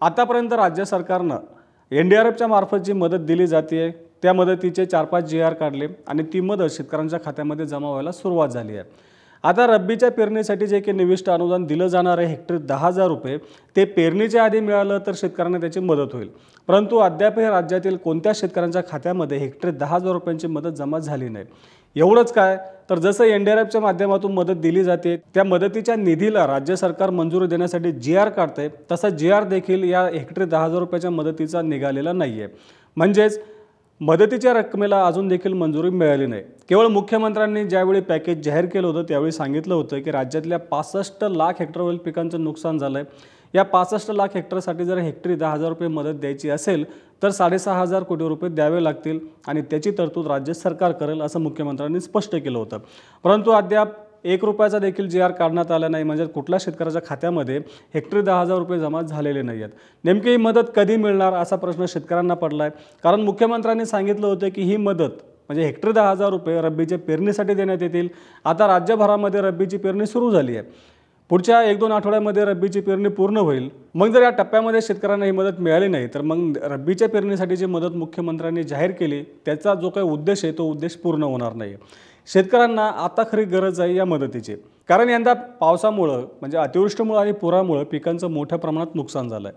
आतापर्यंत राज्य सरकारनं NDRFच्या मार्फत जी मदत दिली जाते त्या मदतीचे 4-5 GR काढले आणि ती मदत शेतकऱ्यांच्या खात्यामध्ये जमा व्हायला सुरुवात झाली आहे। आता रब्बीच्या पेरणीसाठी जे की निविष्ट अनुदान दिलं जाणार आहे हेक्टरी 10,000 रुपये ते पेरणीच्या आधी मिळालं तर शेतकऱ्यांना त्याची मदत होईल, परंतु अद्याप राज्यातील कोणत्या शेतकऱ्यांच्या खात्यामध्ये हेक्टरी 10,000 रुपयांची मदत जमा झाली नाही। एवढंच काय तर जसं NDRFच्या माध्यमातून मदत दिली जाते त्या मदतीच्या निधीला राज्य सरकार मंजुरी देण्यासाठी GR काढते, तसा GR देखील या हेक्टरी 10,000 रुपयाच्या मदतीचा निघालेला नाहीये। म्हणजेच मदतीच्या रकमेला अजून देखील मंजुरी मिळाली नाही। केवळ मुख्यमंत्र्यांनी ज्यावेळी पॅकेज जाहीर केलं होतं त्यावेळी सांगितलं होतं की राज्यातल्या 65 लाख हेक्टरवरील पिकांचं नुकसान झालंय। या 65 लाख हेक्टरसाठी जर हेक्टरी 10,000 रुपये मदत द्यायची असेल तर 6,500 कोटी रुपये द्यावे लागतील आणि त्याची तरतूद राज्य सरकार करेल असं मुख्यमंत्र्यांनी स्पष्ट केलं होतं। परंतु अद्याप 1 रुपयाचा देखील GR काढण्यात आला नाही, म्हणजे कुठल्या शेतकऱ्याच्या खात्यामध्ये हेक्टरी 10,000 रुपये जमा झालेले नाहीत। नेमकी ही मदत कधी मिळणार असा प्रश्न शेतकऱ्यांना पडलाय, कारण मुख्यमंत्र्यांनी सांगितलं होतं की ही मदत म्हणजे हेक्टरी 10,000 रुपये रब्बीच्या पेरणीसाठी देण्यात येतील। आता राज्यभरामध्ये रब्बीची पेरणी सुरू झाली आहे, पुढच्या 1-2 आठवड्यामध्ये रब्बीची पेरणी पूर्ण होईल। मग जर या टप्प्यामध्ये शेतकऱ्यांना ही मदत मिळाली नाही तर मग रब्बीच्या पेरणीसाठी जी मदत मुख्यमंत्र्यांनी जाहीर केली त्याचा जो काही उद्देश आहे तो उद्देश पूर्ण होणार नाही। शेतकऱ्यांना आता खरी गरज आहे या मदतीची, कारण यंदा पावसामुळे म्हणजे अतिवृष्टीमुळे आणि पुरामुळे पिकांचं मोठ्या प्रमाणात नुकसान झालंय।